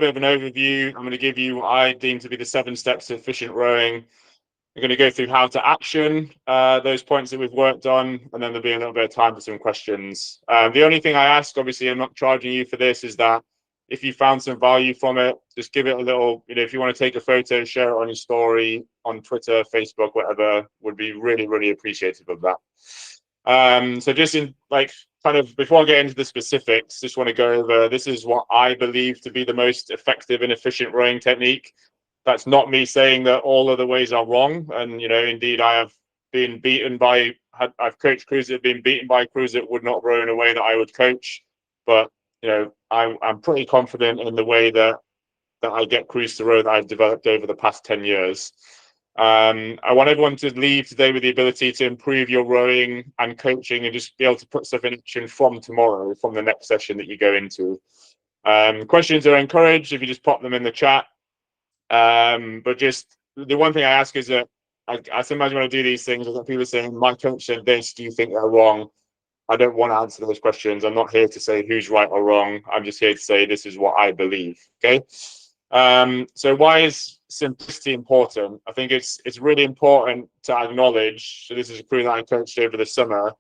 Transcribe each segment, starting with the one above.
bit of an overview. I'm going to give you what I deem to be the 7 steps to efficient rowing. We're going to go through how to action those points that we've worked on, and then there'll be a little bit of time for some questions. The only thing I ask, obviously, I'm not charging you for this, is that if you found some value from it, just give it a little, if you want to take a photo, share it on your story, on Twitter, Facebook, whatever, would be really, really appreciative of that. So just in kind of before I get into the specifics, just want to go over, this is what I believe to be the most effective and efficient rowing technique. That's not me saying that all other ways are wrong. And, indeed, I have been beaten by, I've coached crews that have been beaten by crews that would not row in a way that I would coach. But, I'm pretty confident in the way that I get crews to row that I've developed over the past 10 years. I want everyone to leave today with the ability to improve your rowing and coaching and just be able to put stuff in action from tomorrow, from the next session that you go into. Questions are encouraged if you just pop them in the chat. But just the one thing I ask is that I sometimes when I do these things, I get people saying, my coach said this, do you think they're wrong? I don't want to answer those questions. I'm not here to say who's right or wrong. I'm just here to say this is what I believe. Okay. So why is simplicity important? I think it's really important to acknowledge, so this is a crew that I coached over the summer,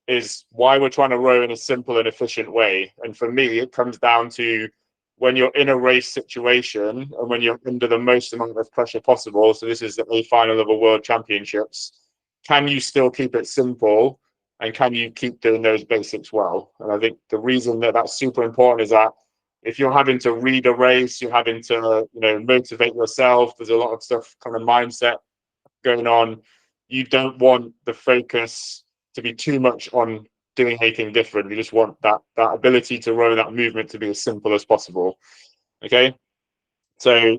is why we're trying to row in a simple and efficient way. And for me, it comes down to when you're in a race situation and when you're under the most amount of pressure possible. So this is the A final of a World Championships. Can you still keep it simple? And can you keep doing those basics well? And I think the reason that that's super important is that if you're having to read a race, you're having to, motivate yourself. There's a lot of stuff, kind of mindset going on. You don't want the focus to be too much on doing anything different. You just want that ability to row, that movement to be as simple as possible. Okay. So,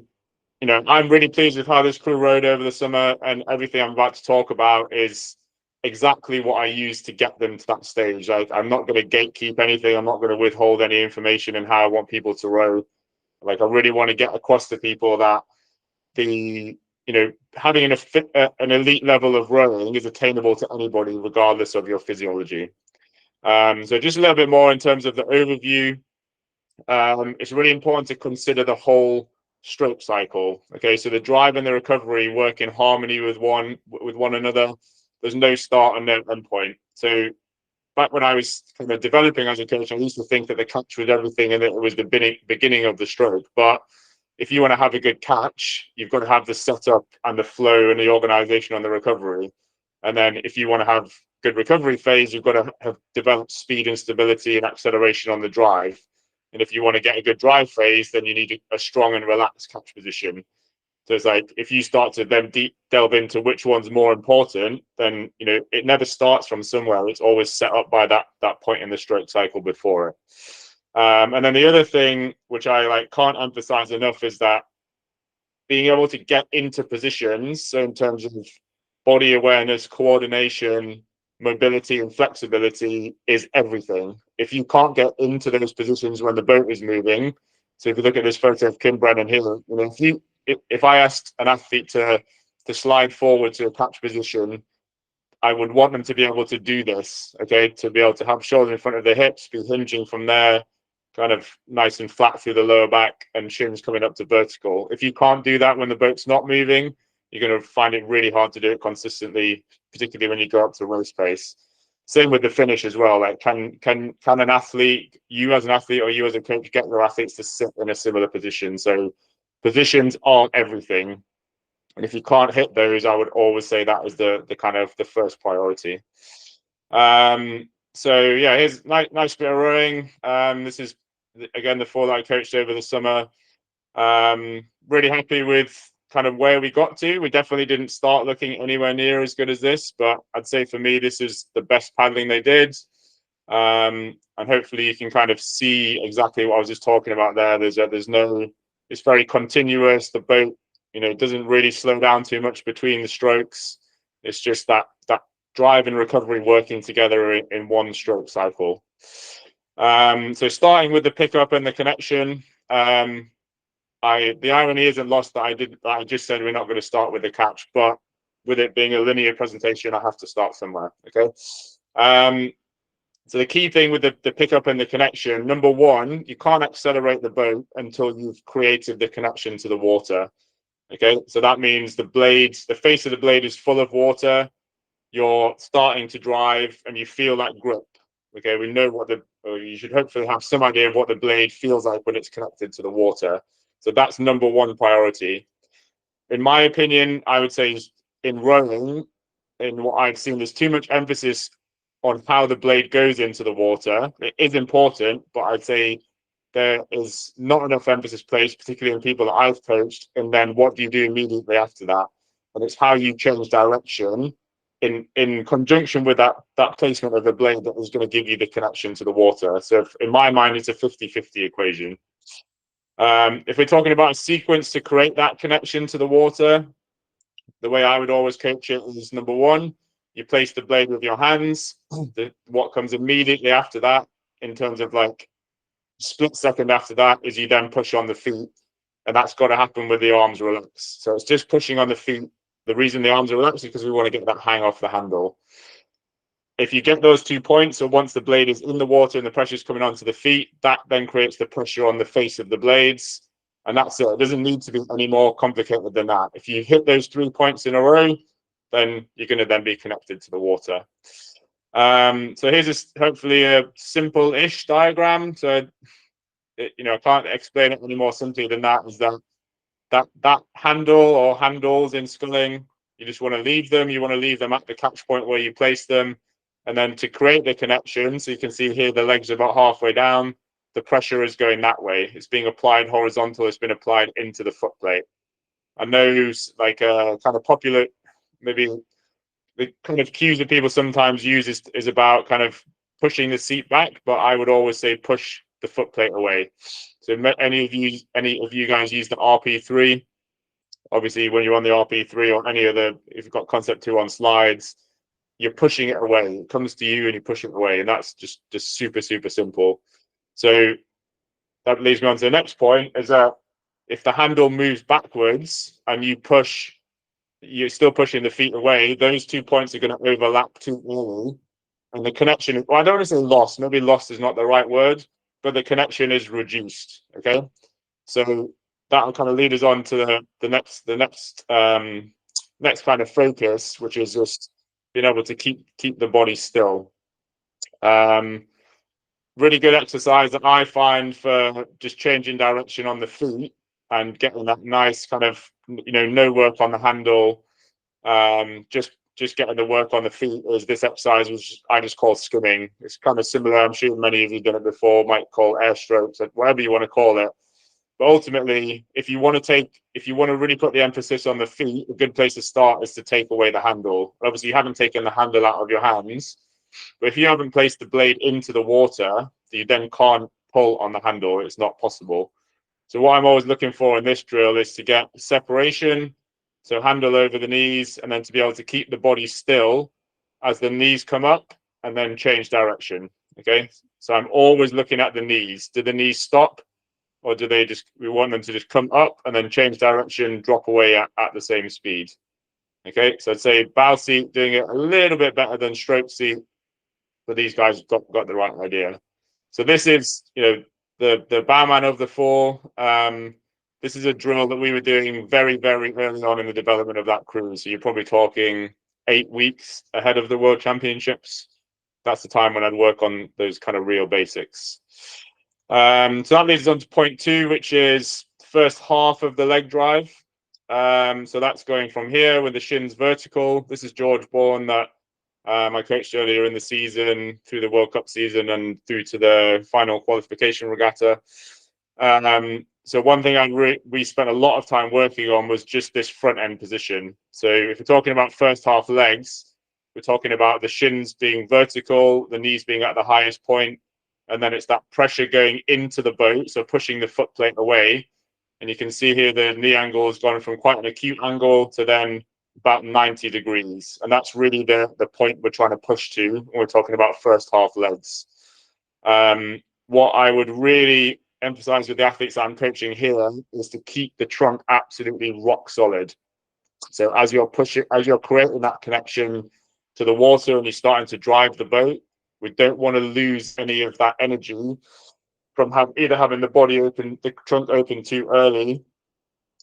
I'm really pleased with how this crew rowed over the summer, and everything I'm about to talk about is exactly what I used to get them to that stage. I'm not going to gatekeep anything. I'm not going to withhold any information in how I want people to row. I really want to get across to people that having an elite level of rowing is attainable to anybody, regardless of your physiology. So just a little bit more in terms of the overview. It's really important to consider the whole stroke cycle. Okay, so the drive and the recovery work in harmony with one another. There's no start and no end point. So back when I was kind of developing as a coach, I used to think that the catch was everything and that it was the beginning of the stroke. But if you want to have a good catch, you've got to have the setup and the flow and the organization on the recovery. And then if you want to have good recovery phase, you've got to have developed speed and stability and acceleration on the drive. And if you want to get a good drive phase, then you need a strong and relaxed catch position. So it's like, if you start to then delve into which one's more important, then, it never starts from somewhere. It's always set up by that point in the stroke cycle before it. And then the other thing, which I can't emphasize enough, is that being able to get into positions. So in terms of body awareness, coordination, mobility, and flexibility is everything. If you can't get into those positions when the boat is moving, so if you look at this photo of Kim Brennan here, if I asked an athlete to slide forward to a catch position, I would want them to be able to do this, okay, to be able to have shoulders in front of the hips, be hinging from there, kind of nice and flat through the lower back, and shins coming up to vertical. If you can't do that when the boat's not moving, you're going to find it really hard to do it consistently, particularly when you go up to race pace. Same with the finish as well. Like, can an athlete, you as an athlete or you as a coach, get your athletes to sit in a similar position? So positions aren't everything. And if you can't hit those, I would always say that is the kind of the first priority. So yeah, here's nice bit of rowing. This is again the 4 that I coached over the summer. Really happy with kind of where we got to. We definitely didn't start looking anywhere near as good as this, but I'd say for me this is the best paddling they did. And hopefully you can kind of see exactly what I was just talking about there. It's very continuous. The boat, doesn't really slow down too much between the strokes. It's just that drive and recovery working together in one stroke cycle. So starting with the pickup and the connection, the irony isn't lost that I just said we're not going to start with the catch, but with it being a linear presentation, I have to start somewhere. Okay. So the key thing with the pickup and the connection, number one, you can't accelerate the boat until you've created the connection to the water. Okay, so that means the face of the blade is full of water. You're starting to drive and you feel that grip. Okay, we know or you should hopefully have some idea of what the blade feels like when it's connected to the water. So that's number one priority. In my opinion, I would say in rowing, in what I've seen, there's too much emphasis on how the blade goes into the water. It is important, but I'd say there is not enough emphasis placed, particularly in people that I've coached. And then what do you do immediately after that? And it's how you change direction in conjunction with that placement of the blade that is going to give you the connection to the water. So in my mind, it's a 50-50 equation. If we're talking about a sequence to create that connection to the water, the way I would always coach it is number one, you place the blade with your hands. What comes immediately after that, in terms of like split second after that, is you then push on the feet. And that's got to happen with the arms relaxed. So it's just pushing on the feet. The reason the arms are relaxed is because we want to get that hang off the handle. If you get those 2 points, so once the blade is in the water and the pressure is coming onto the feet, that then creates the pressure on the face of the blades. And that's it. It doesn't need to be any more complicated than that. If you hit those 3 points in a row, then you're going to then be connected to the water. So here's hopefully a simple-ish diagram. So, I can't explain it any more simply than that. Is that handle or handles in sculling, you just want to leave them. You want to leave them at the catch point where you place them. And then to create the connection, so you can see here the legs are about halfway down. The pressure is going that way. It's being applied horizontal. It's been applied into the foot plate. I know like kind of popular, maybe the kind of cues that people sometimes use is about kind of pushing the seat back, but I would always say push the foot plate away. So any of you guys use the RP3? Obviously, when you're on the RP3 or any other, if you've got Concept 2 on slides, you're pushing it away. It comes to you and you push it away, and that's just super, super simple. So that leads me on to the next point, is that if the handle moves backwards and you're still pushing the feet away, those 2 points are going to overlap too early. And the connection, well, I don't want to say lost, maybe lost is not the right word, but the connection is reduced. Okay. So that'll kind of lead us on to the next kind of focus, which is just being able to keep the body still. Really good exercise that I find for just changing direction on the feet and getting that nice kind of, no work on the handle, just getting the work on the feet, is this exercise, which I just call skimming. It's kind of similar. I'm sure many of you done it before, might call air strokes, whatever you want to call it. But ultimately, if you want to really put the emphasis on the feet, a good place to start is to take away the handle. Obviously, you haven't taken the handle out of your hands, but if you haven't placed the blade into the water, you then can't pull on the handle. It's not possible. So what I'm always looking for in this drill is to get separation, so handle over the knees, and then to be able to keep the body still as the knees come up and then change direction. Okay, so I'm always looking at the knees. Do the knees stop? Or do we want them to just come up and then change direction, drop away at the same speed? Okay, so I'd say bow seat doing it a little bit better than stroke seat, but these guys got the right idea. So this is, the bowman of the four. This is a drill that we were doing very, very early on in the development of that cruise. So you're probably talking 8 weeks ahead of the World Championships. That's the time when I'd work on those kind of real basics. So that leads us on to point 2, which is the first half of the leg drive. So that's going from here with the shins vertical. This is George Bourne that I coached earlier in the season, through the World Cup season and through to the final qualification regatta. So one thing we spent a lot of time working on was just this front end position. So if we're talking about first half legs, we're talking about the shins being vertical, the knees being at the highest point, and then it's that pressure going into the boat, so pushing the foot plate away. And you can see here the knee angle has gone from quite an acute angle to then about 90 degrees. And that's really the point we're trying to push to when we're talking about first half legs. What I would really emphasize with the athletes I'm coaching here is to keep the trunk absolutely rock solid. So as you're creating that connection to the water and you're starting to drive the boat, We don't want to lose any of that energy from either having the body open, the trunk open too early,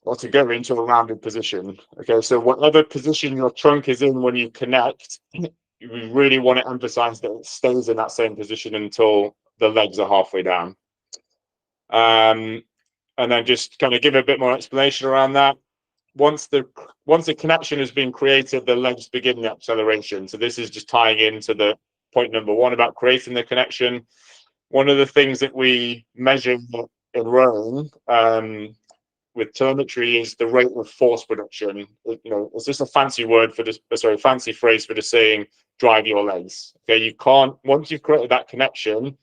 or to go into a rounded position. Okay, so whatever position your trunk is in when you connect, we really want to emphasize that it stays in that same position until the legs are halfway down. And then just kind of give a bit more explanation around that. Once the connection has been created, the legs begin the acceleration. So this is just tying into the point number one about creating the connection. One of the things that we measure in rowing with telemetry is the rate of force production. It's just a fancy word for this, fancy phrase for just saying drive your legs. Okay, you can't, once you've created that connection,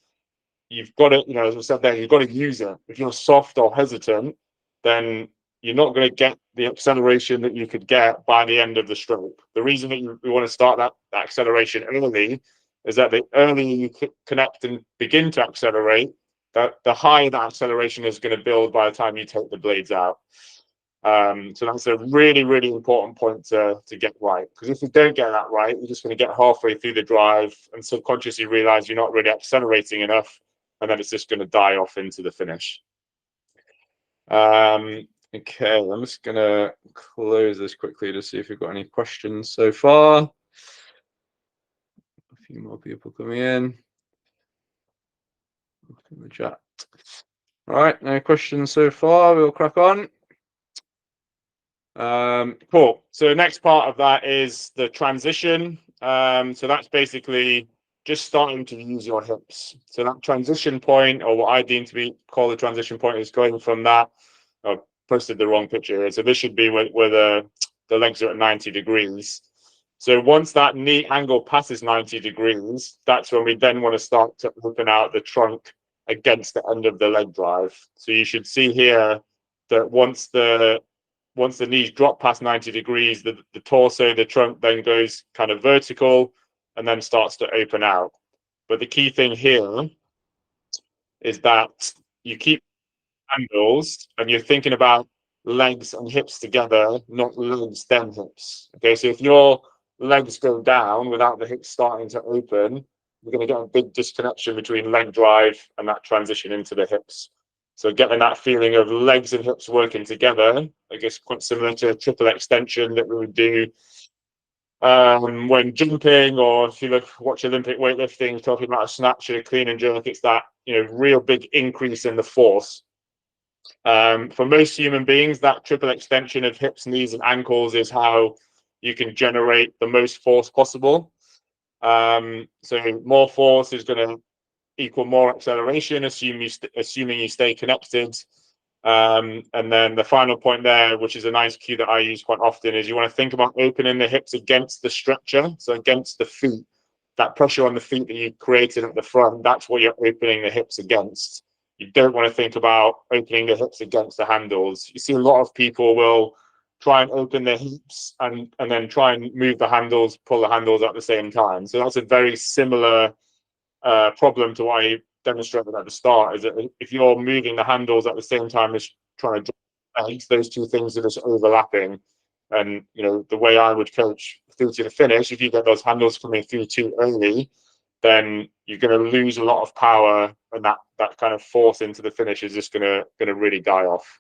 you've got to, as I said there, you've got to use it. If you're soft or hesitant, then you're not going to get the acceleration that you could get by the end of the stroke. The reason that we want to start that acceleration early is that the earlier you connect and begin to accelerate, that the higher that acceleration is going to build by the time you take the blades out. So that's a really, really important point to get right. Because if you don't get that right, you're just going to get halfway through the drive and subconsciously realize you're not really accelerating enough, and then it's just going to die off into the finish. Okay, I'm just going to close this quickly to see if we've got any questions so far. A few more people coming in. Look in the chat. All right, no questions so far. We'll crack on. Cool. So the next part of that is the transition. So that's basically just starting to use your hips. So that transition point, or what I deem to be called the transition point, is going from that. I posted the wrong picture here. So this should be where the legs are at 90 degrees. So once that knee angle passes 90 degrees, that's when we then want to start to open out the trunk against the end of the leg drive. So you should see here that once the knees drop past 90 degrees, the torso, the trunk then goes kind of vertical and then starts to open out. But the key thing here is that you keep handles and you're thinking about legs and hips together, not legs then hips. Okay, so if your legs go down without the hips starting to open, you're going to get a big disconnection between leg drive and that transition into the hips. So getting that feeling of legs and hips working together, I guess quite similar to a triple extension that we would do when jumping, or if you watch Olympic weightlifting, talking about a snatch and a clean and jerk, it's that real big increase in the force. For most human beings, that triple extension of hips, knees, and ankles is how you can generate the most force possible. So more force is going to equal more acceleration, assuming you stay connected. And then the final point there, which is a nice cue that I use quite often, is you want to think about opening the hips against the stretcher, so against the feet. That pressure on the feet that you created at the front, that's what you're opening the hips against. You don't want to think about opening the hips against the handles. You see a lot of people will try and open their hips and then try and move the handles, pull the handles at the same time. So that's a very similar problem to what I demonstrated at the start, is that if you're moving the handles at the same time as trying to drop legs, those two things are just overlapping. And the way I would coach through to the finish, if you get those handles coming through too early, then you're going to lose a lot of power, and that kind of force into the finish is just going to really die off.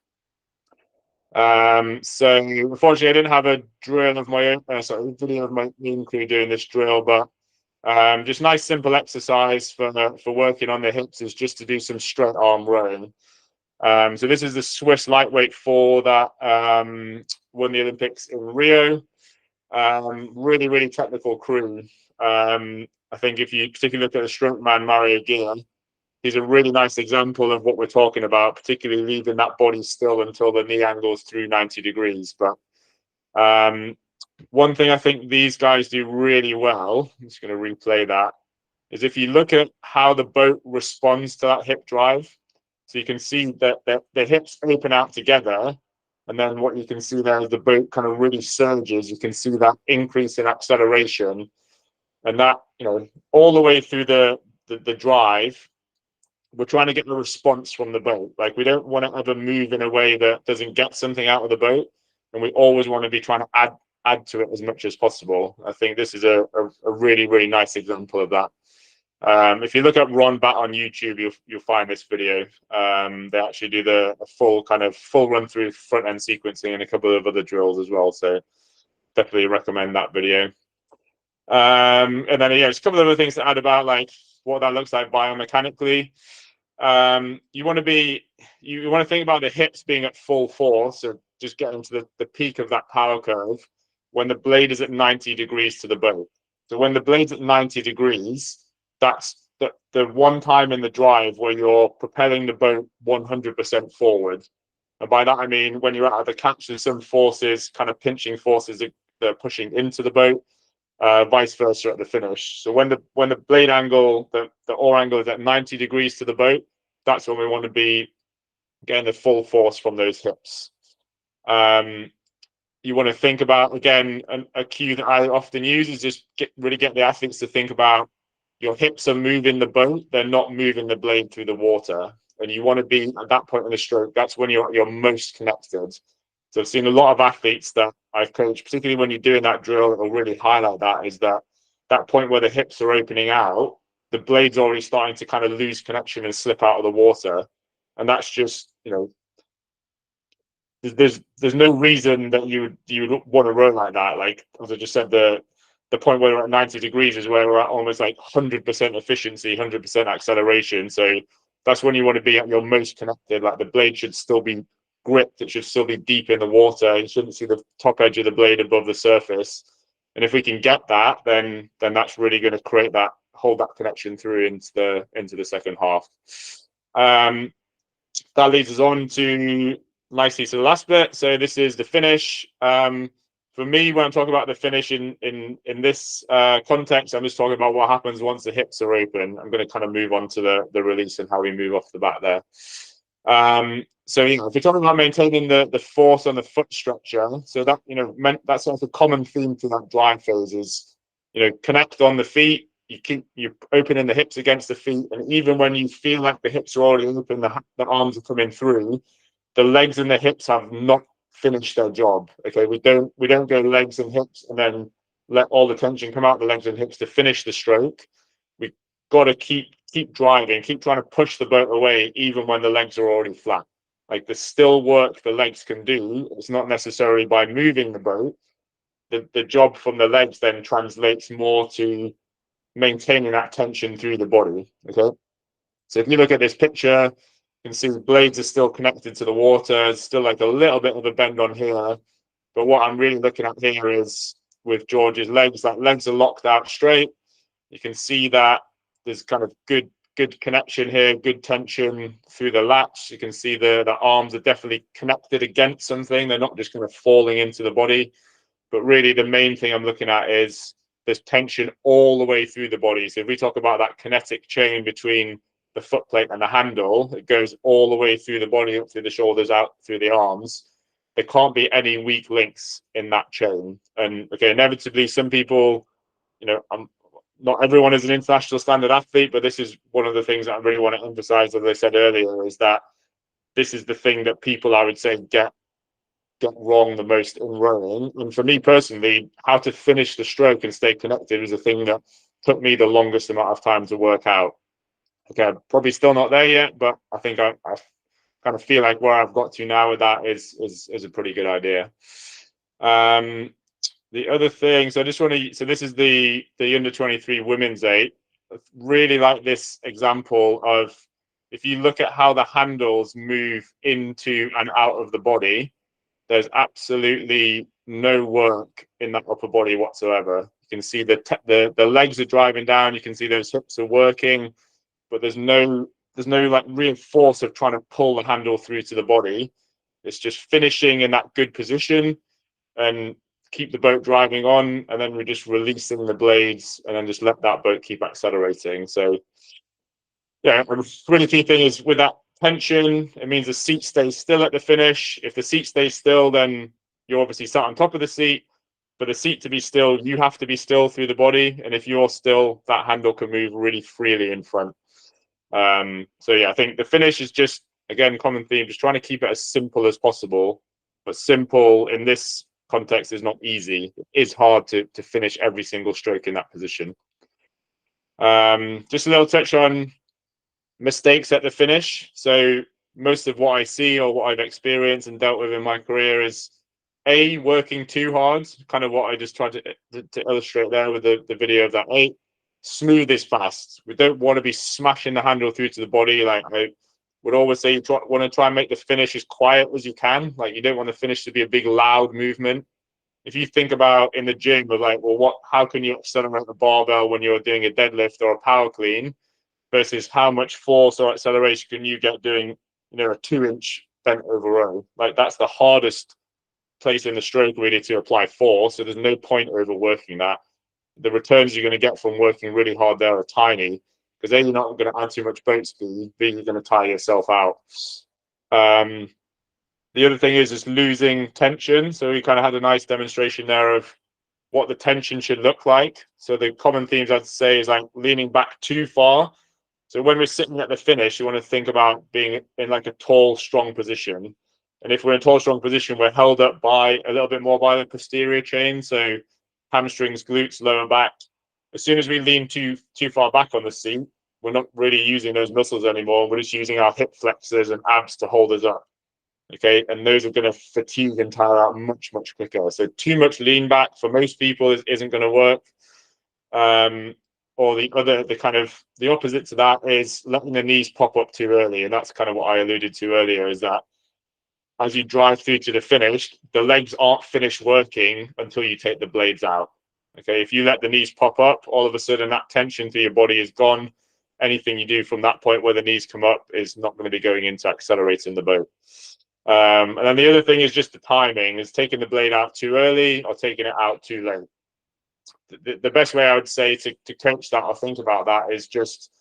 So unfortunately, I didn't have a drill of my own, video of my own crew doing this drill, but just nice simple exercise for working on the hips is just to do some straight arm rowing. So this is the Swiss lightweight four that won the Olympics in Rio. Really, really technical crew. I think if you particularly look at the strongman Mario Gia, he's a really nice example of what we're talking about, particularly leaving that body still until the knee angles through 90 degrees. But one thing I think these guys do really well, I'm just going to replay that, is if you look at how the boat responds to that hip drive. So you can see that the hips open out together, and then what you can see there is the boat kind of really surges. You can see that increase in acceleration, and that all the way through the drive, we're trying to get the response from the boat. Like, we don't want to ever move in a way that doesn't get something out of the boat, and we always want to be trying to add to it as much as possible. I think this is a really, really nice example of that. If you look up Ron Bat on YouTube, you'll find this video. They actually do the full run through front end sequencing and a couple of other drills as well. So definitely recommend that video. And then just a couple of other things to add about like what that looks like biomechanically. You want to think about the hips being at full force, so just getting to the peak of that power curve when the blade is at 90 degrees to the boat. So when the blade's at 90 degrees, that's the one time in the drive where you're propelling the boat 100% forward. And by that I mean when you're out of the catch, there's some forces, kind of pinching forces that are pushing into the boat. Vice versa at the finish. So when the blade angle, the oar angle is at 90 degrees to the boat, that's when we want to be getting the full force from those hips. You want to think about, again, a cue that I often use is just really get the athletes to think about your hips are moving the boat, they're not moving the blade through the water. And you want to be at that point in the stroke, that's when you're most connected. So I've seen a lot of athletes that I've coached, particularly when you're doing that drill, it'll really highlight that, is that point where the hips are opening out, the blade's already starting to kind of lose connection and slip out of the water. And that's just, there's no reason that you want to row like that. Like, as I just said, the point where we're at 90 degrees is where we're at almost like 100% efficiency, 100% acceleration. So that's when you want to be at your most connected. Like the blade should still be gripped, it should still be deep in the water. You shouldn't see the top edge of the blade above the surface. And if we can get that, then that's really going to hold that connection through into the second half. That leads us on to nicely to the last bit. So this is the finish. For me, when I'm talking about the finish in this context, I'm just talking about what happens once the hips are open. I'm going to kind of move on to the release and how we move off the bat there. So if you're talking about maintaining the force on the foot structure, so that that's a common theme to that drive phase is connect on the feet. You opening the hips against the feet, and even when you feel like the hips are already open, the arms are coming through, the legs and the hips have not finished their job. Okay, we don't go legs and hips and then let all the tension come out the legs and hips to finish the stroke. We've got to keep driving, keep trying to push the boat away, even when the legs are already flat. Like there's still work the legs can do. It's not necessarily by moving the boat. The job from the legs then translates more to maintaining that tension through the body. Okay, so if you look at this picture, you can see the blades are still connected to the water. It's still like a little bit of a bend on here, but what I'm really looking at here is with George's legs, that legs are locked out straight. You can see that there's kind of good connection here, good tension through the lats. You can see the arms are definitely connected against something. They're not just kind of falling into the body. But really, the main thing I'm looking at is there's tension all the way through the body. So if we talk about that kinetic chain between the foot plate and the handle, it goes all the way through the body, up through the shoulders, out through the arms. There can't be any weak links in that chain. And okay, inevitably, some people, not everyone is an international standard athlete, but this is one of the things that I really want to emphasize, as I said earlier, is that this is the thing that people, I would say, get wrong the most in rowing. And for me personally, how to finish the stroke and stay connected is a thing that took me the longest amount of time to work out. Okay, I'm probably still not there yet, but I think I kind of feel like where I've got to now with that is a pretty good idea. The other thing, so this is the under 23 women's 8. I really like this example of, if you look at how the handles move into and out of the body, there's absolutely no work in that upper body whatsoever. You can see the legs are driving down. You can see those hips are working, but there's no like real force of trying to pull the handle through to the body. It's just finishing in that good position and keep the boat driving on, and then we're just releasing the blades and then just let that boat keep accelerating. So yeah, the really key thing is with that tension, it means the seat stays still at the finish. If the seat stays still, then you're obviously sat on top of the seat. For the seat to be still, you have to be still through the body. And if you're still, that handle can move really freely in front. So yeah, I think the finish is just, again, common theme, just trying to keep it as simple as possible. But simple in this context is not easy. It is hard to finish every single stroke in that position. Just a little touch on mistakes at the finish. So most of what I see or what I've experienced and dealt with in my career is working too hard, kind of what I just tried to illustrate there with the video of that. Smooth is fast. We don't want to be smashing the handle through to the body. Like I would always say, you want to try and make the finish as quiet as you can. Like you don't want the finish to be a big loud movement. If you think about in the gym of like, well, how can you accelerate the barbell when you're doing a deadlift or a power clean versus how much force or acceleration can you get doing, a 2-inch bent over row? Like that's the hardest place in the stroke really to apply force. So there's no point overworking that. The returns you're going to get from working really hard there are tiny because then you're not going to add too much boat speed, B, you're going to tire yourself out. The other thing is losing tension. So we kind of had a nice demonstration there of what the tension should look like. So the common themes I'd say is like leaning back too far. So when we're sitting at the finish, you want to think about being in like a tall, strong position. And if we're in a tall, strong position, we're held up by a little bit more by the posterior chain. So hamstrings, glutes, lower back. As soon as we lean too far back on the seat, we're not really using those muscles anymore. We're just using our hip flexors and abs to hold us up. Okay, and those are going to fatigue and tire out much, much quicker. So too much lean back for most people isn't going to work. Or the opposite to that is letting the knees pop up too early, and that's kind of what I alluded to earlier. Is that as you drive through to the finish, the legs aren't finished working until you take the blades out. Okay, if you let the knees pop up, all of a sudden that tension through your body is gone. Anything you do from that point where the knees come up is not going to be going into accelerating the boat. And then the other thing is just the timing, is taking the blade out too early or taking it out too late. The best way I would say to coach that or think about that is just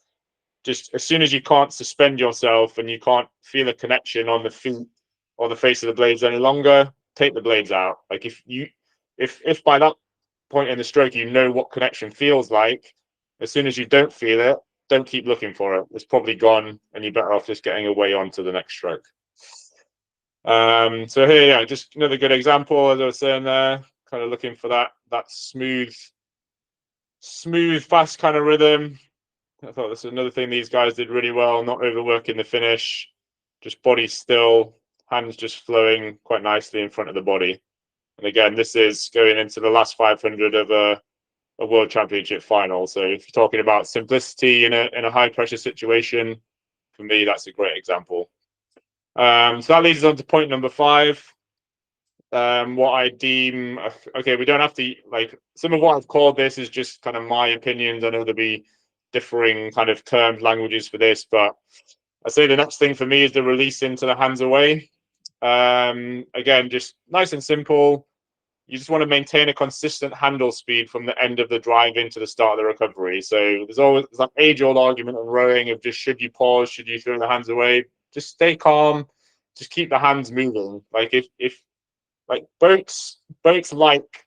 as soon as you can't suspend yourself and you can't feel a connection on the feet or the face of the blades any longer, take the blades out. Like if by that point in the stroke you know what connection feels like, as soon as you don't feel it, don't keep looking for it. It's probably gone, and you're better off just getting away on to the next stroke. So here, yeah, just another good example, as I was saying there, kind of looking for that smooth, fast kind of rhythm. I thought this is another thing these guys did really well, not overworking the finish, just body still, hands just flowing quite nicely in front of the body. And again, this is going into the last 500 of a world championship final. So if you're talking about simplicity in a high pressure situation, for me, that's a great example. So that leads us on to point number 5. What I deem, okay, we don't have to, like, some of what I've called this is just kind of my opinions. I know there'll be differing kind of terms, languages for this, but I say the next thing for me is the release into the hands away. Again, just nice and simple. You just want to maintain a consistent handle speed from the end of the drive into the start of the recovery. So there's that age-old argument on rowing of just should you pause, should you throw the hands away? Just stay calm, just keep the hands moving. Like if like boats like,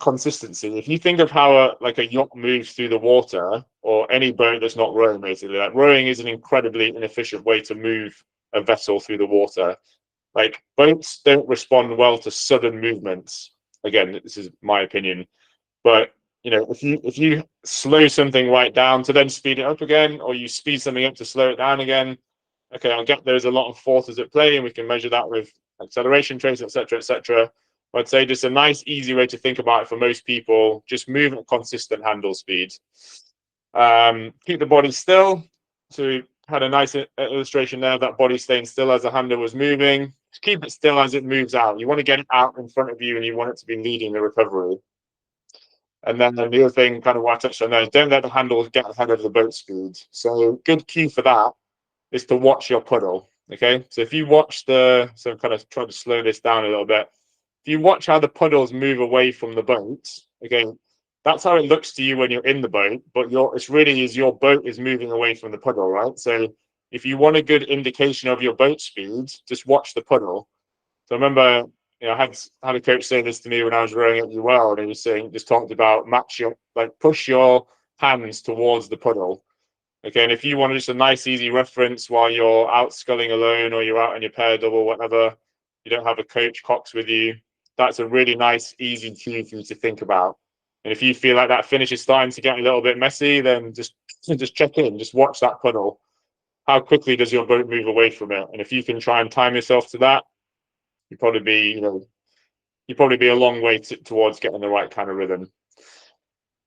consistency. If you think of how a yacht moves through the water, or any boat that's not rowing, basically, like rowing is an incredibly inefficient way to move a vessel through the water. Like boats don't respond well to sudden movements. Again, this is my opinion, but if you slow something right down to then speed it up again, or you speed something up to slow it down again, okay, I'll get there's a lot of forces at play, and we can measure that with acceleration traits, etc., etc. I'd say just a nice, easy way to think about it for most people: just move at consistent handle speed. Keep the body still. So we had a nice illustration there of that body staying still as the handle was moving. Just keep it still as it moves out. You want to get it out in front of you, and you want it to be leading the recovery. And then the other thing, kind of what I touched on there, is don't let the handle get ahead of the boat speed. So good cue for that is to watch your puddle. Okay, so if you watch so I'm kind of trying to slow this down a little bit. If you watch how the puddles move away from the boat, again, that's how it looks to you when you're in the boat, but it's really is your boat is moving away from the puddle, right? So if you want a good indication of your boat speed, just watch the puddle. So I remember, I had a coach say this to me when I was rowing at UL, and he was saying, just talked about push your hands towards the puddle. Okay, and if you want just a nice, easy reference while you're out sculling alone, or you're out on your pair double, whatever, you don't have a coach Cox with you, that's a really nice, easy cue for you to think about. And if you feel like that finish is starting to get a little bit messy, then just check in, just watch that puddle. How quickly does your boat move away from it? And if you can try and time yourself to that, you'd probably be, a long way towards getting the right kind of rhythm.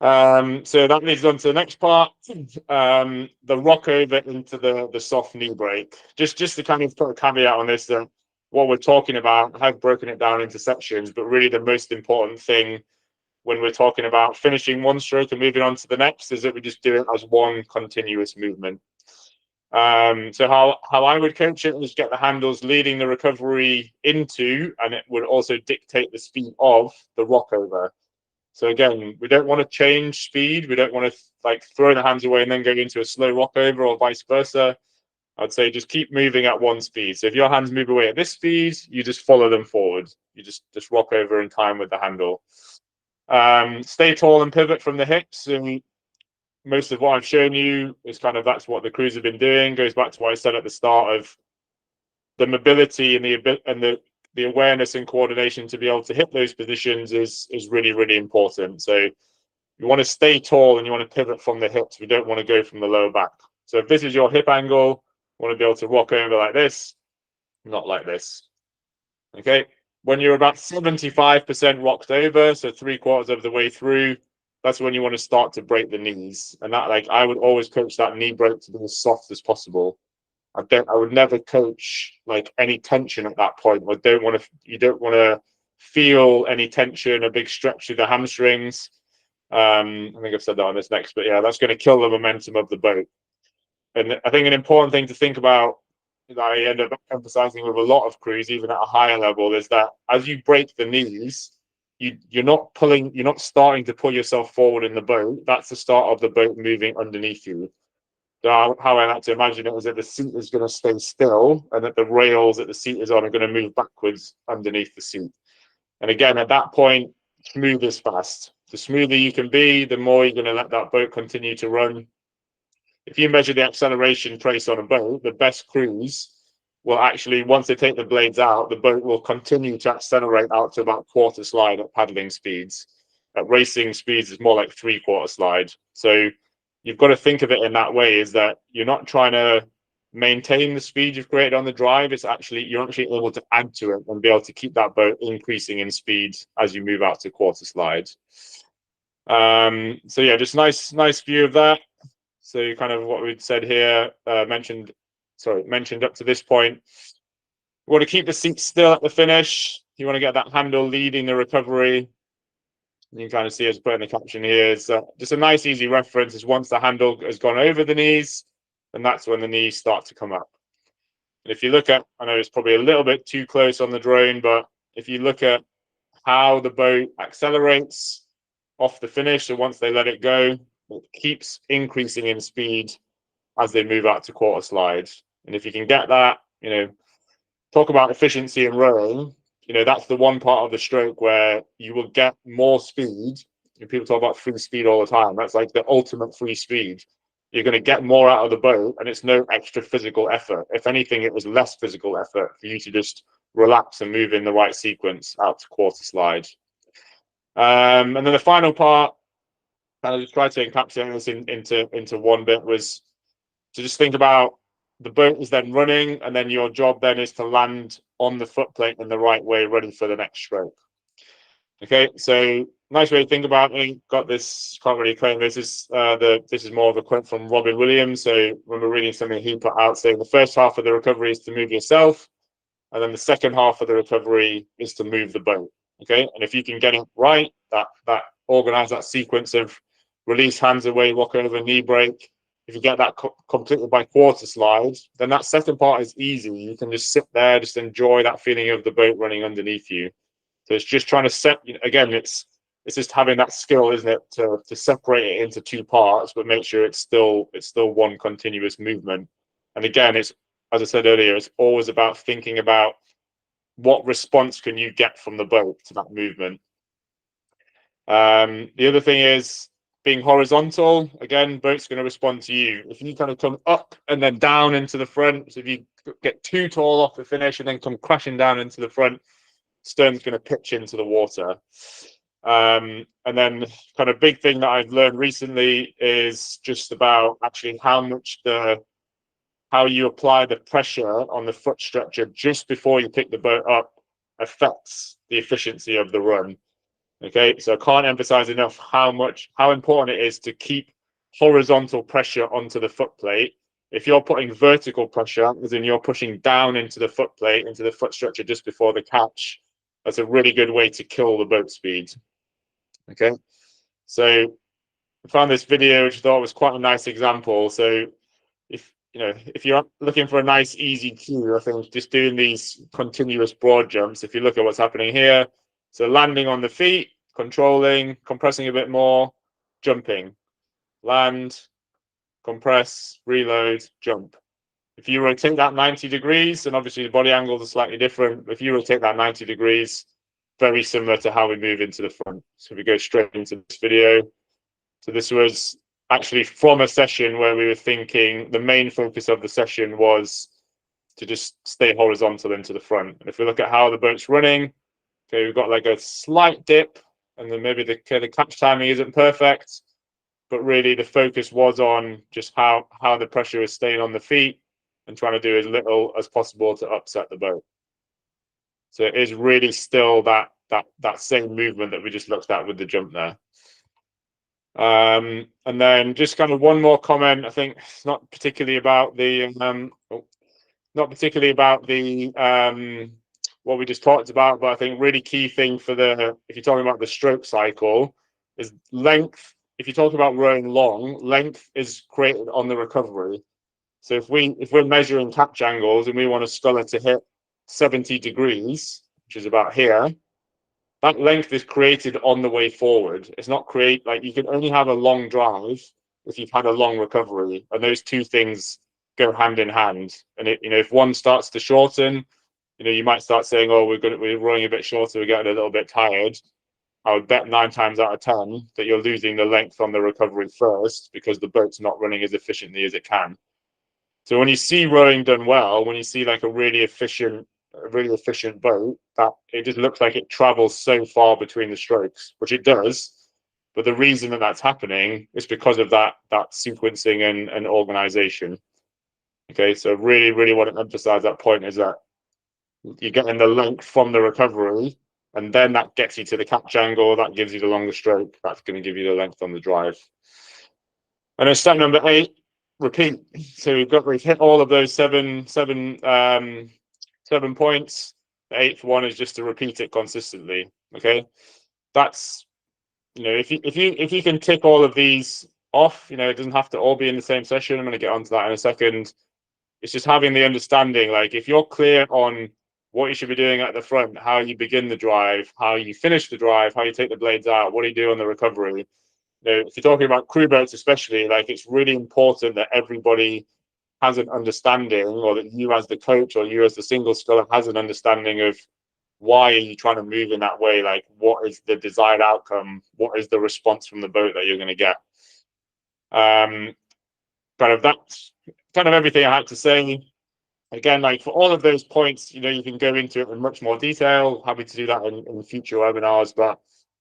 So that leads on to the next part, the rockover into the soft knee break. Just to kind of put a caveat on this, that what we're talking about, I've broken it down into sections, but really the most important thing when we're talking about finishing one stroke and moving on to the next is that we just do it as one continuous movement. So how I would coach it is get the handles leading the recovery into, and it would also dictate the speed of the rockover. So again, we don't want to change speed. We don't want to like throw the hands away and then go into a slow rockover or vice versa. I'd say just keep moving at one speed. So if your hands move away at this speed, you just follow them forward. You just rock over in time with the handle. Stay tall and pivot from the hips. And most of what I've shown you is kind of that's what the crews have been doing. Goes back to what I said at the start of the mobility and the awareness and coordination to be able to hit those positions is really, really important. So you want to stay tall and you want to pivot from the hips. We don't want to go from the lower back. So if this is your hip angle, you want to be able to rock over like this, not like this. Okay. When you're about 75% rocked over, so 3/4 of the way through, that's when you want to start to break the knees. And that, like, I would always coach that knee break to be as soft as possible. I would never coach like any tension at that point. You don't want to feel any tension, a big stretch through the hamstrings. I think I've said that on this next, but yeah, that's going to kill the momentum of the boat. And I think an important thing to think about that I end up emphasizing with a lot of crews, even at a higher level, is that as you break the knees, you're not starting to pull yourself forward in the boat. That's the start of the boat moving underneath you. So how I like to imagine it is that the seat is going to stay still and that the rails that the seat is on are going to move backwards underneath the seat. And again, at that point, smooth is fast. The smoother you can be, the more you're going to let that boat continue to run. If you measure the acceleration trace on a boat, the best crews will actually, once they take the blades out, the boat will continue to accelerate out to about quarter slide at paddling speeds. At racing speeds, it's more like 3/4 slide. So you've got to think of it in that way, is that you're not trying to maintain the speed you've created on the drive. You're actually able to add to it and be able to keep that boat increasing in speed as you move out to quarter slide. So yeah, just nice view of that. So kind of what we'd said here, mentioned up to this point. You want to keep the seat still at the finish. You want to get that handle leading the recovery. You can kind of see us putting the caption here. It's just a nice, easy reference. Is once the handle has gone over the knees, then that's when the knees start to come up. And if you look at, I know it's probably a little bit too close on the drone, but if you look at how the boat accelerates off the finish, so once they let it go, it keeps increasing in speed as they move out to quarter slide. And if you can get that, talk about efficiency in rowing, that's the one part of the stroke where you will get more speed. People talk about free speed all the time. That's like the ultimate free speed. You're going to get more out of the boat, and it's no extra physical effort. If anything, it was less physical effort for you to just relax and move in the right sequence out to quarter slide. And then the final part, kind of just tried to encapsulate this into one bit, was to just think about the boat is then running, and then your job then is to land on the footplate in the right way, ready for the next stroke. Okay, so nice way to think about it. Got this, can't really claim this is this is more of a quote from Robin Williams. So when we're reading something he put out, saying the first half of the recovery is to move yourself, and then the second half of the recovery is to move the boat. Okay, and if you can get it right, that organize that sequence of release, hands away, walk over, knee break. If you get that completed by quarter slide, then that second part is easy. You can just sit there, just enjoy that feeling of the boat running underneath you. So it's just trying to set, again, it's just having that skill, isn't it, to separate it into two parts, but make sure it's still one continuous movement. And again, it's, as I said earlier, it's always about thinking about what response can you get from the boat to that movement. The other thing is being horizontal. Again, boat's going to respond to you. If you kind of come up and then down into the front, so if you get too tall off the finish and then come crashing down into the front, stern's going to pitch into the water. And then kind of big thing that I've learned recently is just about actually how you apply the pressure on the foot structure just before you pick the boat up affects the efficiency of the run. Okay, so I can't emphasize enough how important it is to keep horizontal pressure onto the foot plate. If you're putting vertical pressure, as in you're pushing down into the foot plate, into the foot structure just before the catch, that's a really good way to kill the boat speed. Okay, so I found this video which I thought was quite a nice example. So if you're looking for a nice easy cue, I think just doing these continuous broad jumps, if you look at what's happening here, so landing on the feet, controlling, compressing a bit more, jumping, land, compress, reload, jump. If you rotate that 90 degrees, and obviously the body angles are slightly different, if you rotate that 90 degrees, very similar to how we move into the front. So we go straight into this video. So this was actually from a session where we were thinking the main focus of the session was to just stay horizontal into the front. And if we look at how the boat's running, okay, we've got like a slight dip, and then maybe the catch timing isn't perfect, but really the focus was on just how the pressure is staying on the feet and trying to do as little as possible to upset the boat. So it is really still that same movement that we just looked at with the jump there. And then just kind of one more comment. I think it's not particularly about the what we just talked about, but I think really key thing for if you're talking about the stroke cycle is length. If you talk about rowing long, length is created on the recovery. So if we're measuring catch angles and we want a sculler to hit 70 degrees, which is about here, that length is created on the way forward. It's not like you can only have a long drive if you've had a long recovery, and those two things go hand in hand. And if one starts to shorten, you might start saying, "Oh, we're rowing a bit shorter, we're getting a little bit tired." I would bet 9 times out of 10 that you're losing the length on the recovery first because the boat's not running as efficiently as it can. So when you see rowing done well, when you see like a really efficient boat, that it just looks like it travels so far between the strokes, which it does. But the reason that that's happening is because of that sequencing and organization. Okay, so really, really want to emphasize that point is that you're getting the length from the recovery, and then that gets you to the catch angle, that gives you the longer stroke, that's going to give you the length on the drive. And then step number 8, repeat. So we've hit all of those seven points. The 8th one is just to repeat it consistently. Okay, that's if you can tick all of these off, it doesn't have to all be in the same session. I'm going to get onto that in a second. It's just having the understanding, like if you're clear on what you should be doing at the front, how you begin the drive, how you finish the drive, how you take the blades out, what do you do on the recovery. If you're talking about crew boats especially, like it's really important that everybody has an understanding, or that you as the coach or you as the single sculler has an understanding of why are you trying to move in that way, like what is the desired outcome, what is the response from the boat that you're going to get. That's kind of everything I had to say. Again, like for all of those points, you can go into it in much more detail. Happy to do that in future webinars, but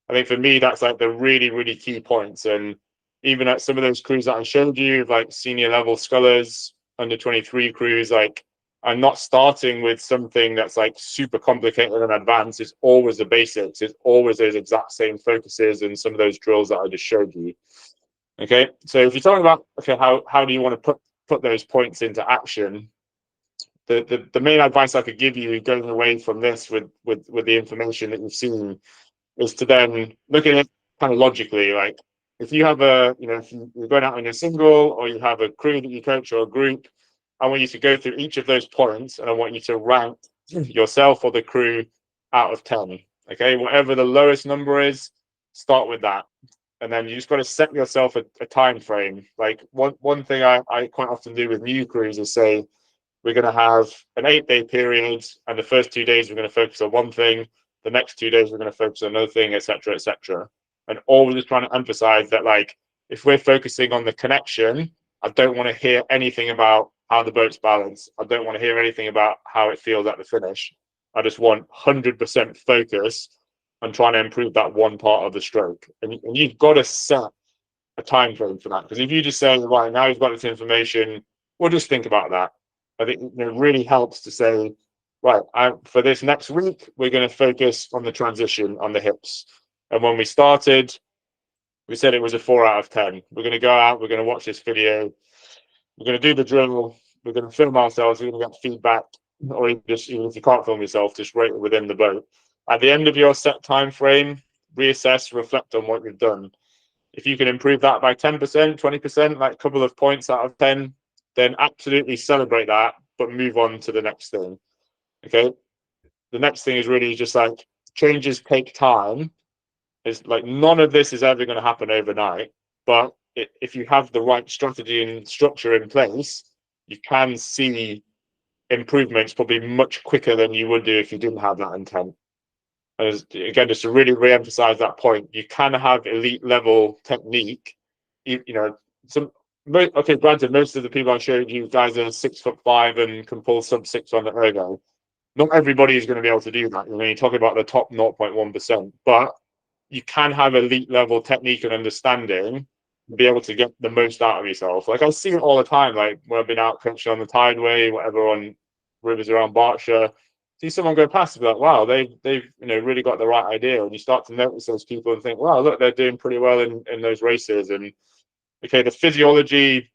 I think for me, that's like the really, really key points. And even at some of those crews that I showed you, like senior level scullers, under 23 crews, like I'm not starting with something that's like super complicated and advanced. It's always the basics. It's always those exact same focuses and some of those drills that I just showed you. Okay, so if you're talking about how do you want to put those points into action, the main advice I could give you going away from this with the information that you've seen is to then look at it kind of logically. Like if you have if you're going out on a single, or you have a crew that you coach or a group, I want you to go through each of those points and I want you to rank yourself or the crew out of 10. Okay, whatever the lowest number is, start with that. And then you just got to set yourself a time frame. Like one thing I quite often do with new crews is say, we're going to have an 8-day period, and the first 2 days we're going to focus on one thing, the next 2 days we're going to focus on another thing, etc., etc. And always just trying to emphasize that, like, if we're focusing on the connection, I don't want to hear anything about how the boat's balanced. I don't want to hear anything about how it feels at the finish. I just want 100% focus and trying to improve that one part of the stroke. And you've got to set a time frame for that. Because if you just say, right, now you've got this information, we'll just think about that. I think it really helps to say, right, for this next week, we're going to focus on the transition on the hips. And when we started, we said it was a 4 out of 10. We're going to go out, we're going to watch this video, we're going to do the drill, we're going to film ourselves, we're going to get feedback, or even if you can't film yourself, just rate it within the boat. At the end of your set time frame, reassess, reflect on what you've done. If you can improve that by 10%, 20%, like a couple of points out of 10, then absolutely celebrate that, but move on to the next thing. Okay. The next thing is really just like changes take time. It's like none of this is ever going to happen overnight, but if you have the right strategy and structure in place, you can see improvements probably much quicker than you would do if you didn't have that intent. And again, just to really re-emphasize that point, you can have elite level technique. Okay, granted, most of the people I showed you guys are 6'5" and can pull sub-6 on the ergo. Not everybody is going to be able to do that. You're talking about the top 0.1%, but you can have elite level technique and understanding, be able to get the most out of yourself. Like I see it all the time, like when I've been out coaching on the Tideway, whatever, on rivers around Berkshire, see someone go past and be like, wow, they've really got the right idea. And you start to notice those people and think, wow, look, they're doing pretty well in those races. And okay, the physiology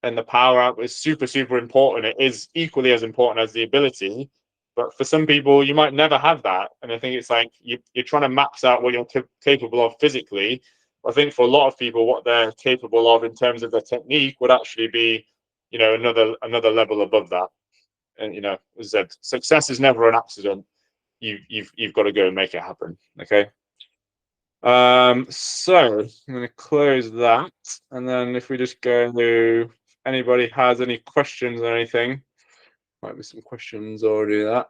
and the power up is super, super important. It is equally as important as the ability. But for some people, you might never have that. And I think it's like you're trying to max out what you're capable of physically. I think for a lot of people, what they're capable of in terms of their technique would actually be, another level above that. And as I said, success is never an accident. You've got to go and make it happen. Okay. So I'm going to close that, and then if we just go to anybody has any questions or anything, might be some questions or do that.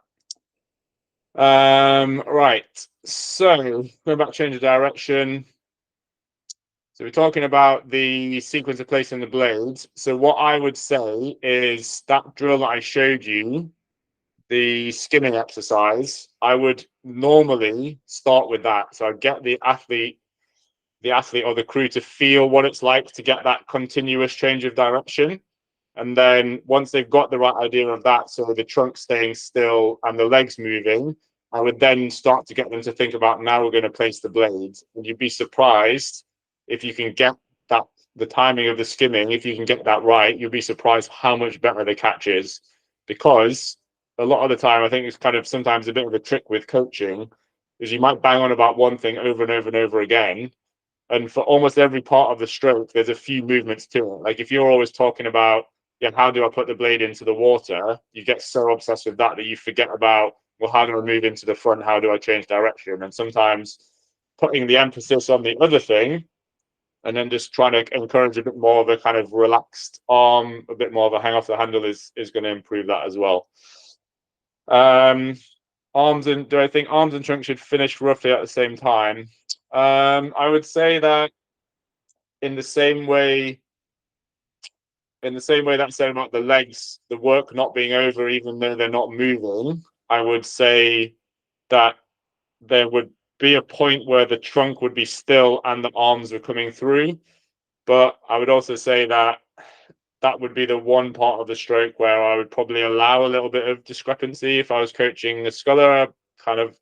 Right. So going back, change of direction. So we're talking about the sequence of placing the blades. So what I would say is that drill that I showed you, the skimming exercise, I would normally start with that. So I'd get the athlete or the crew to feel what it's like to get that continuous change of direction. And then once they've got the right idea of that, so the trunk staying still and the legs moving, I would then start to get them to think about, now we're going to place the blades. And you'd be surprised if you can get that, the timing of the skimming, if you can get that right, you'll be surprised how much better the catch is. Because a lot of the time, I think it's kind of sometimes a bit of a trick with coaching, is you might bang on about one thing over and over and over again. And for almost every part of the stroke, there's a few movements to it. Like if you're always talking about, how do I put the blade into the water? You get so obsessed with that you forget about, well, how do I move into the front? How do I change direction? And sometimes putting the emphasis on the other thing and then just trying to encourage a bit more of a kind of relaxed arm, a bit more of a hang off the handle is going to improve that as well. Do I think arms and trunk should finish roughly at the same time? I would say that in the same way that said about the legs, the work not being over, even though they're not moving, I would say that there would be a point where the trunk would be still and the arms are coming through. But I would also say that that would be the one part of the stroke where I would probably allow a little bit of discrepancy. If I was coaching a sculler, kind of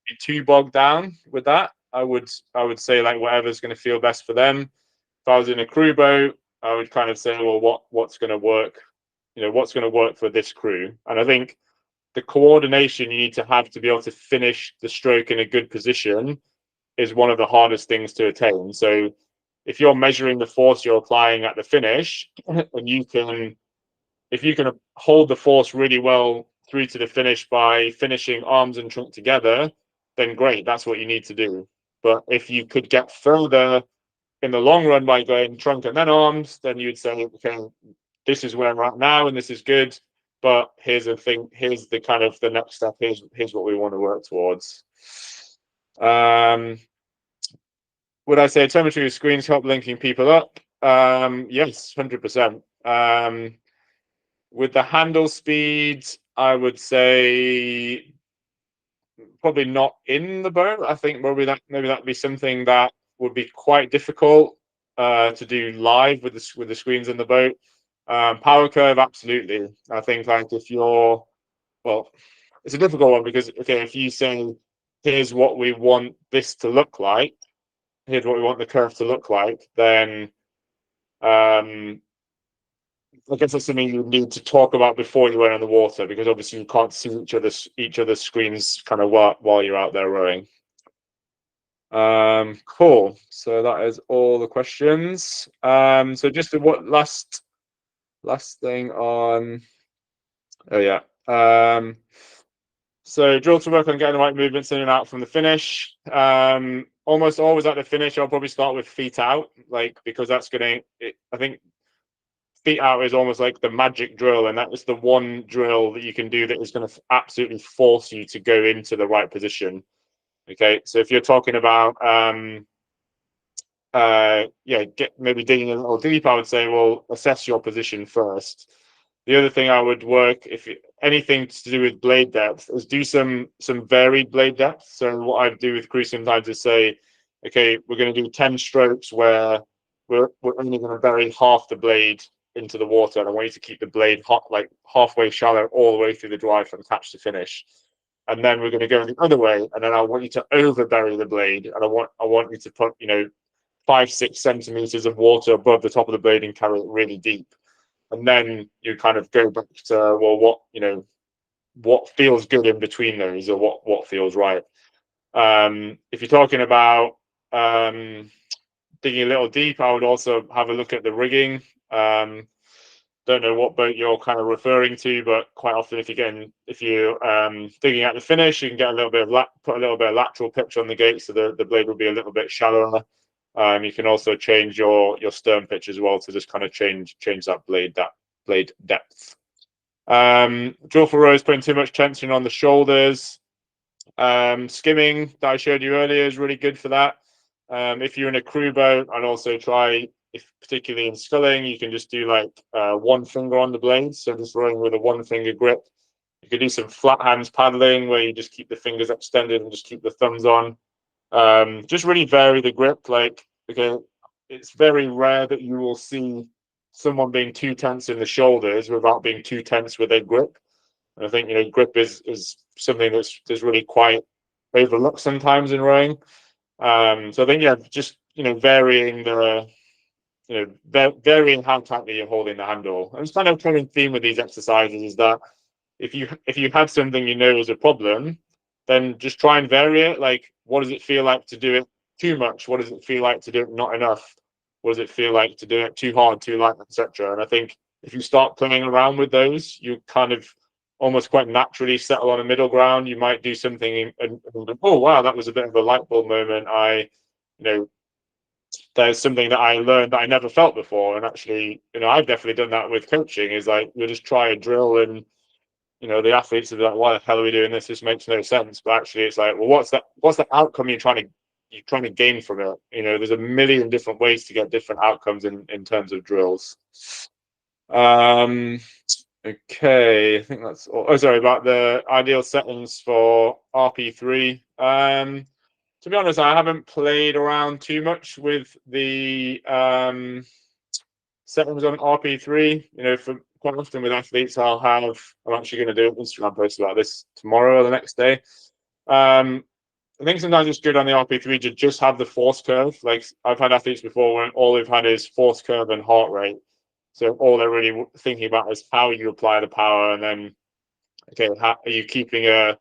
be too bogged down with that. I would say like whatever's going to feel best for them. If I was in a crew boat, I would kind of say, well, what's going to work? What's going to work for this crew? And I think the coordination you need to have to be able to finish the stroke in a good position is one of the hardest things to attain. So if you're measuring the force you're applying at the finish, and if you can hold the force really well through to the finish by finishing arms and trunk together, then great, that's what you need to do. But if you could get further in the long run by going trunk and then arms, then you'd say, okay, this is where we're at now and this is good, but here's the thing, here's the kind of the next step, here's what we want to work towards. Would I say telemetry screens help linking people up? Yes, 100%. With the handle speed, I would say probably not in the boat. I think maybe that'd be something that would be quite difficult to do live with the screens in the boat. Power curve, absolutely. I think like if you're well, it's a difficult one because okay, if you say here's what we want this to look like, here's what we want the curve to look like, then um, I guess that's something you need to talk about before you went on the water because obviously you can't see each other's screens kind of while you're out there rowing. Cool. So that is all the questions. So just what last thing on. Oh yeah. So drill to work on getting the right movements in and out from the finish. Almost always at the finish, I'll probably start with feet out, like because that's I think feet out is almost like the magic drill, and that is the one drill that you can do that is going to absolutely force you to go into the right position. Okay, so if you're talking about get maybe digging a little deep, I would say, well, assess your position first. The other thing I would work, if anything to do with blade depth, is do some varied blade depth. So what I do with crew sometimes is say, okay, we're going to do 10 strokes where we're only going to bury half the blade into the water, and I want you to keep the blade hot, like halfway shallow all the way through the drive from catch to finish. And then we're going to go the other way, and then I want you to over bury the blade, and I want you to put 5-6 centimeters of water above the top of the blade and carry it really deep. And then you kind of go back to, well, what feels good in between those, or what feels right. If you're talking about digging a little deep, I would also have a look at the rigging. Don't know what boat you're kind of referring to, but quite often if you're digging at the finish, you can get put a little bit of lateral pitch on the gate, so the blade will be a little bit shallower. You can also change your stern pitch as well to just kind of change that blade depth. Drill for rows, putting too much tension on the shoulders. Skimming that I showed you earlier is really good for that. If you're in a crew boat, I'd also try, if particularly in sculling, you can just do like one finger on the blade, so just rowing with a one finger grip. You could do some flat hands paddling where you just keep the fingers extended and just keep the thumbs on. Just really vary the grip. Like, okay, it's very rare that you will see someone being too tense in the shoulders without being too tense with their grip. And I think grip is something that's really quite overlooked sometimes in rowing. So I think just varying varying how tightly you're holding the handle. And it's kind of common theme with these exercises is that if you have something is a problem, then just try and vary it. Like, what does it feel like to do it too much? What does it feel like to do it not enough? What does it feel like to do it too hard, too light, etc.? And I think if you start playing around with those, you kind of almost quite naturally settle on a middle ground. You might do something and oh wow, that was a bit of a light bulb moment. There's something that I learned that I never felt before, and actually, I've definitely done that with coaching. Is like you just try a drill and the athletes are like, why the hell are we doing this? This makes no sense. But actually it's like, well, what's the outcome you're trying to gain from it? There's a million different ways to get different outcomes in terms of drills. Okay, I think that's all. Oh, sorry, about the ideal settings for RP3. To be honest, I haven't played around too much with the settings on RP3. For quite often with athletes, I'm actually going to do an Instagram post about this tomorrow or the next day. I think sometimes it's good on the RP3 to just have the force curve. Like I've had athletes before when all they've had is force curve and heart rate. So all they're really thinking about is how you apply the power, and then okay, are you keeping a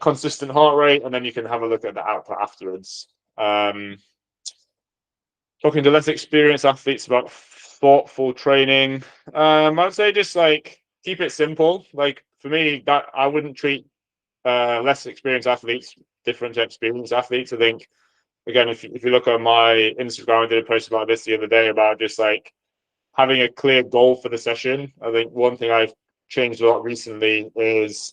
consistent heart rate, and then you can have a look at the output afterwards. Talking to less experienced athletes about thoughtful training, I'd say just like keep it simple. Like for me, that I wouldn't treat less experienced athletes different to experienced athletes. I think again, if you look at my Instagram, I did a post about this the other day about just like having a clear goal for the session. I think one thing I've changed a lot recently is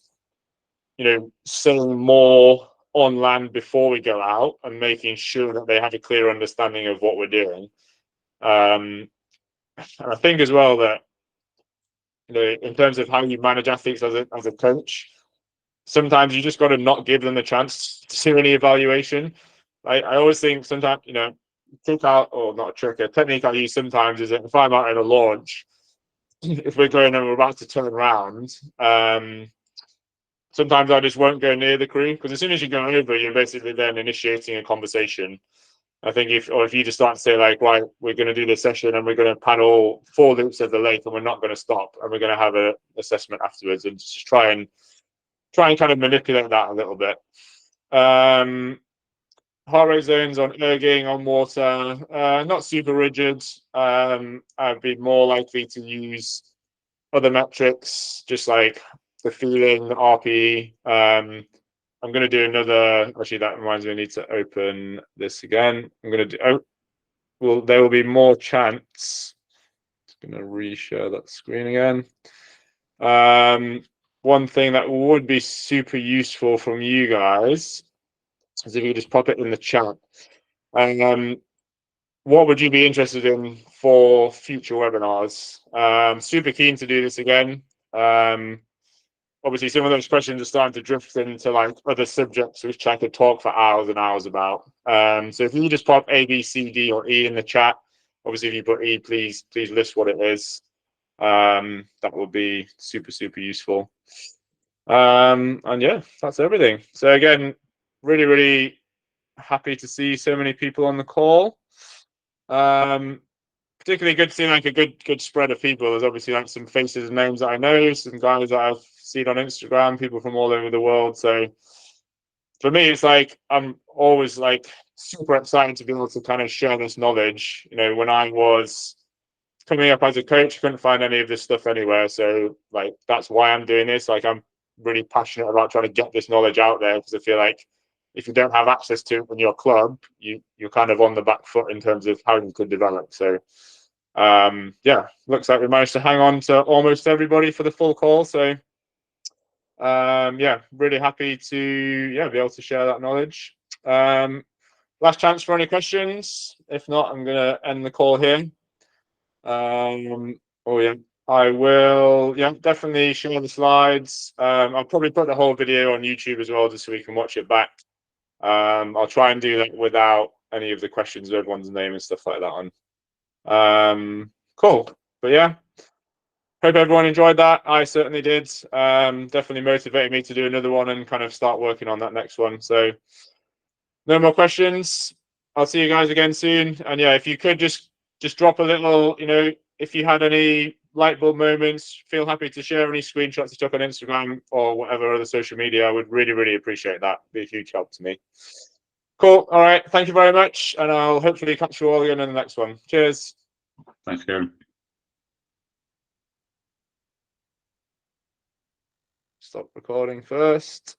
saying more on land before we go out and making sure that they have a clear understanding of what we're doing. And I think as well that in terms of how you manage athletes as a coach, sometimes you just got to not give them the chance to do any evaluation. I always think sometimes, you know, trick out, or not a trick, a technique I use sometimes is that if I'm out in a launch, if we're going and we're about to turn around, sometimes I just won't go near the crew, because as soon as you go over, you're basically then initiating a conversation. I think if you just start to say like, right, we're going to do this session and we're going to paddle 4 loops of the lake and we're not going to stop and we're going to have an assessment afterwards, and just try and kind of manipulate that a little bit. Heart rate zones on erging, on water, not super rigid. I'd be more likely to use other metrics, just like the feeling, the RPE. I'm going to do another, actually that reminds me, I need to open this again. I'm going to do, well, there will be more chance. Just going to reshare that screen again. One thing that would be super useful from you guys is if you just pop it in the chat. What would you be interested in for future webinars? Super keen to do this again. Obviously, some of those questions are starting to drift into like other subjects, which I could talk for hours and hours about. So if you just pop A, B, C, D, or E in the chat, obviously if you put E, please list what it is. That will be super useful. And yeah, that's everything. So again, really happy to see so many people on the call. Particularly good to see like a good spread of people. There's obviously like some faces and names that I know, some guys that I've seen on Instagram, people from all over the world. So for me, it's like I'm always like super excited to be able to kind of share this knowledge. You know, when I was coming up as a coach, couldn't find any of this stuff anywhere. So like that's why I'm doing this. Like I'm really passionate about trying to get this knowledge out there, because I feel like if you don't have access to it in your club, you're kind of on the back foot in terms of how you could develop. So yeah, looks like we managed to hang on to almost everybody for the full call. So yeah, really happy to be able to share that knowledge. Last chance for any questions. If not, I'm gonna end the call here. Oh yeah, I will definitely share the slides. I'll probably put the whole video on YouTube as well, just so we can watch it back. I'll try and do that without any of the questions of everyone's name and stuff like that on. Cool. But yeah, hope everyone enjoyed that. I certainly did. Definitely motivated me to do another one and kind of start working on that next one. So no more questions. I'll see you guys again soon. And yeah, if you could just drop a little, you know, if you had any light bulb moments, feel happy to share any screenshots you took on Instagram or whatever other social media. I would really appreciate that. It'd be a huge help to me. Cool. All right. Thank you very much. And I'll hopefully catch you all again in the next one. Cheers. Thanks, Kieran. Stop recording first.